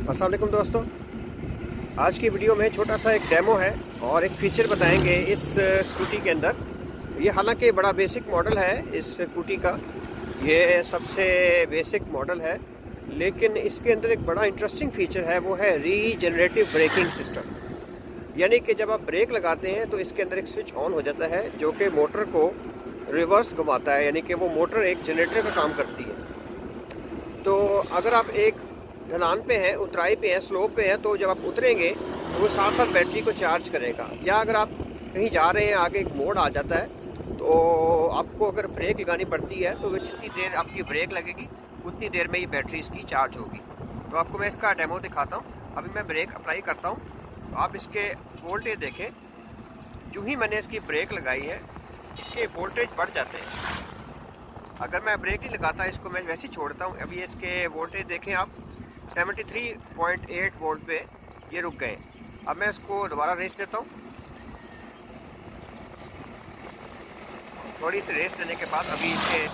अस्सलाम वालेकुम दोस्तों। आज की वीडियो में छोटा सा एक डेमो है और एक फ़ीचर बताएंगे इस स्कूटी के अंदर। ये हालांकि बड़ा बेसिक मॉडल है इस स्कूटी का, ये सबसे बेसिक मॉडल है, लेकिन इसके अंदर एक बड़ा इंटरेस्टिंग फ़ीचर है, वो है रीजनरेटिव ब्रेकिंग सिस्टम। यानी कि जब आप ब्रेक लगाते हैं तो इसके अंदर एक स्विच ऑन हो जाता है जो कि मोटर को रिवर्स घुमाता है, यानी कि वो मोटर एक जनरेटर का काम करती है। तो अगर आप एक ढलान पे हैं, ऊंचाई पे हैं, स्लोप पे हैं, तो जब आप उतरेंगे तो वो साथ साथ बैटरी को चार्ज करेगा। या अगर आप कहीं जा रहे हैं, आगे एक मोड़ आ जाता है, तो आपको अगर ब्रेक लगानी पड़ती है तो जितनी देर आपकी ब्रेक लगेगी उतनी देर में ही बैटरी इसकी चार्ज होगी। तो आपको मैं इसका डेमो दिखाता हूँ। अभी मैं ब्रेक अप्लाई करता हूँ, तो आप इसके वोल्टेज देखें। जो ही मैंने इसकी ब्रेक लगाई है, इसके वोल्टेज बढ़ जाते हैं। अगर मैं ब्रेक नहीं लगाता, इसको मैं वैसे ही छोड़ता हूँ, अभी इसके वोल्टेज देखें आप, 73.8 वोल्ट पे ये रुक गए। अब मैं इसको दोबारा रेस देता हूँ। थोड़ी सी रेस देने के बाद अभी इसके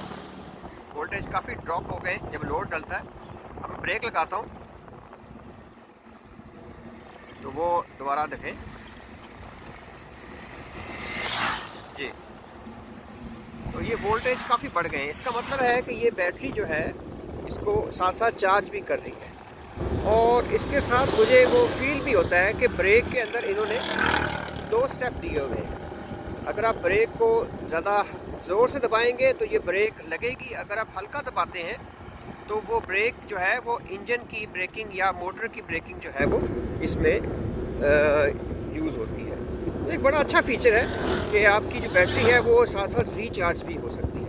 वोल्टेज काफ़ी ड्रॉप हो गए जब लोड डलता है। अब मैं ब्रेक लगाता हूँ तो वो दोबारा देखें जी, तो ये वोल्टेज काफ़ी बढ़ गए हैं। इसका मतलब है कि ये बैटरी जो है इसको साथ साथ चार्ज भी कर रही है। और इसके साथ मुझे वो फील भी होता है कि ब्रेक के अंदर इन्होंने 2 स्टेप दिए हुए हैं। अगर आप ब्रेक को ज़्यादा ज़ोर से दबाएंगे तो ये ब्रेक लगेगी, अगर आप हल्का दबाते हैं तो वो ब्रेक जो है वो इंजन की ब्रेकिंग या मोटर की ब्रेकिंग जो है वो इसमें यूज़ होती है। तो एक बड़ा अच्छा फीचर है कि आपकी जो बैटरी है वो साथ साथ रिचार्ज भी हो सकती है।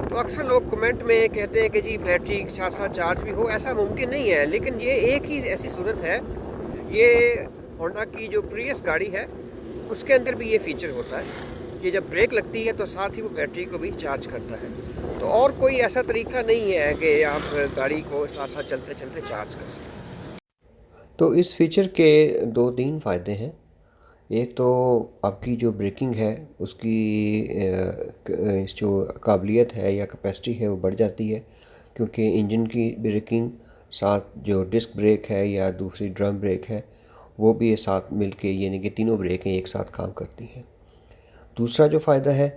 तो अक्सर लोग कमेंट में कहते हैं कि जी बैटरी के साथ साथ चार्ज भी हो, ऐसा मुमकिन नहीं है, लेकिन ये एक ही ऐसी सूरत है। ये होंडा की जो प्रियस गाड़ी है उसके अंदर भी ये फीचर होता है कि जब ब्रेक लगती है तो साथ ही वो बैटरी को भी चार्ज करता है। तो और कोई ऐसा तरीका नहीं है कि आप गाड़ी को साथ साथ चलते चलते चार्ज कर सकें। तो इस फीचर के 2-3 फ़ायदे हैं। एक तो आपकी जो ब्रेकिंग है उसकी जो काबिलियत है या कैपेसिटी है वो बढ़ जाती है, क्योंकि इंजन की ब्रेकिंग साथ जो डिस्क ब्रेक है या दूसरी ड्रम ब्रेक है वो भी साथ मिलके, यानी कि तीनों ब्रेकें एक साथ काम करती हैं। दूसरा जो फ़ायदा है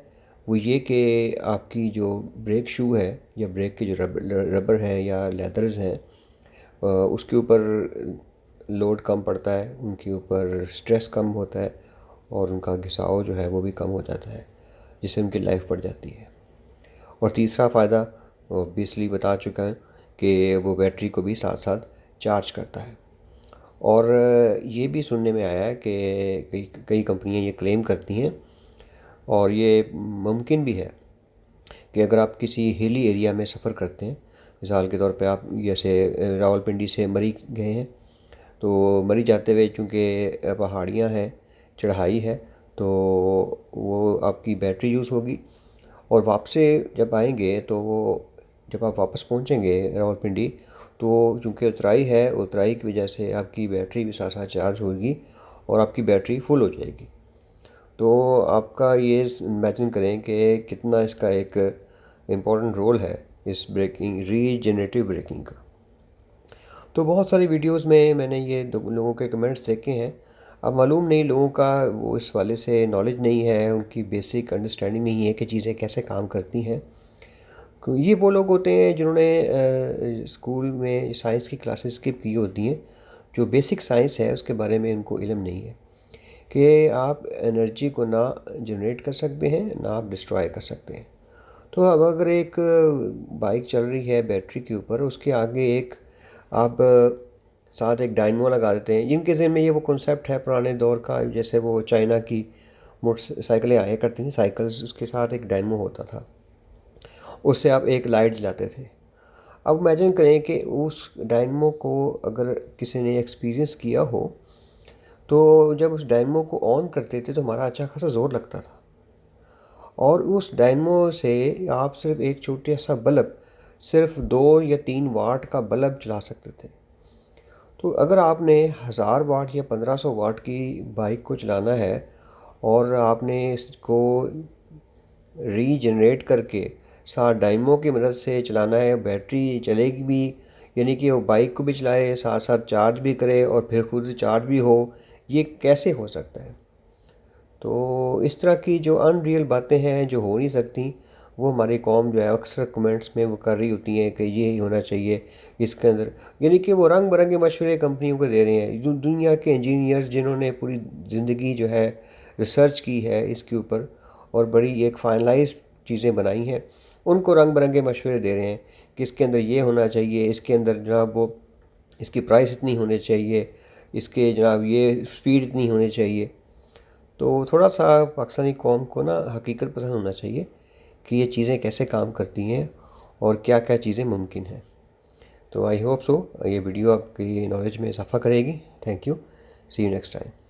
वो ये कि आपकी जो ब्रेक शू है या ब्रेक के जो रबर हैं या लेदर्स हैं, उसके ऊपर लोड कम पड़ता है, उनके ऊपर स्ट्रेस कम होता है और उनका घिसाव जो है वो भी कम हो जाता है, जिससे उनकी लाइफ बढ़ जाती है। और तीसरा फ़ायदा ऑब्वियसली बता चुका है कि वो बैटरी को भी साथ साथ चार्ज करता है। और ये भी सुनने में आया है कि कई कई कंपनियां ये क्लेम करती हैं, और ये मुमकिन भी है कि अगर आप किसी हिली एरिया में सफ़र करते हैं, मिसाल के तौर पे आप जैसे रावलपिंडी से मरी गए हैं, तो मरी जाते हुए चूँकि पहाड़ियाँ हैं, चढ़ाई है, तो वो आपकी बैटरी यूज़ होगी। और वापसी जब आएंगे तो वो जब आप वापस पहुंचेंगे रावलपिंडी, तो चूँकि उतराई है, उतराई की वजह से आपकी बैटरी भी साथ साथ चार्ज होगी और आपकी बैटरी फुल हो जाएगी। तो आपका ये इमेजिन करें कि कितना इसका एक इम्पोर्टेंट रोल है इस ब्रेकिंग, रीजनरेटिव ब्रेकिंग का। तो बहुत सारी वीडियोस में मैंने ये लोगों के कमेंट्स देखे हैं। अब मालूम नहीं, लोगों का वो इस वाले से नॉलेज नहीं है, उनकी बेसिक अंडरस्टैंडिंग नहीं है कि चीज़ें कैसे काम करती हैं। ये वो लोग होते हैं जिन्होंने स्कूल में साइंस की क्लासेस स्किप की होती हैं। जो बेसिक साइंस है उसके बारे में उनको इल्म नहीं है कि आप एनर्जी को ना जनरेट कर सकते हैं, ना आप डिस्ट्रॉय कर सकते हैं। तो अब अगर एक बाइक चल रही है बैटरी के ऊपर, उसके आगे एक आप साथ एक डायनमो लगा देते हैं। जिनके ज़हन में ये वो कॉन्सेप्ट है पुराने दौर का, जैसे वो चाइना की मोटरसाइकिलें आया करती थी, साइकिल्स, उसके साथ एक डायनमो होता था, उससे आप एक लाइट जलाते थे। अब इमेजिन करें कि उस डायनमो को अगर किसी ने एक्सपीरियंस किया हो, तो जब उस डायनमो को ऑन करते थे तो हमारा अच्छा खासा ज़ोर लगता था, और उस डायनमो से आप सिर्फ एक छोटा सा बल्ब, सिर्फ 2 या 3 वाट का बल्ब चला सकते थे। तो अगर आपने 1000 वाट या 1500 वाट की बाइक को चलाना है और आपने इसको रीजनरेट करके साथ डायनमो की मदद से चलाना है, बैटरी चलेगी भी यानी कि वो बाइक को भी चलाए, साथ साथ चार्ज भी करे और फिर खुद चार्ज भी हो, ये कैसे हो सकता है? तो इस तरह की जो अनरियल बातें हैं जो हो नहीं सकती, वो हमारी कौम जो है अक्सर कमेंट्स में वो कर रही होती हैं कि ये ही होना चाहिए इसके अंदर। यानी कि वो रंग बिरंगे मशवरे कंपनियों को दे रहे हैं। जो दुनिया के इंजीनियर्स जिन्होंने पूरी ज़िंदगी जो है रिसर्च की है इसके ऊपर और बड़ी एक फाइनलाइज चीज़ें बनाई हैं, उनको रंग बिरंगे मशवरे दे रहे हैं कि इसके अंदर ये होना चाहिए, इसके अंदर जनाब वो इसकी प्राइस इतनी होनी चाहिए, इसके जनाब ये स्पीड इतनी होनी चाहिए। तो थोड़ा सा पाकिस्तानी कौम को ना हकीकत पसंद होना चाहिए कि ये चीज़ें कैसे काम करती हैं और क्या क्या चीज़ें मुमकिन हैं। तो आई होप सो ये वीडियो आपकी नॉलेज में इजाफ़ा करेगी। Thank you. See you next time.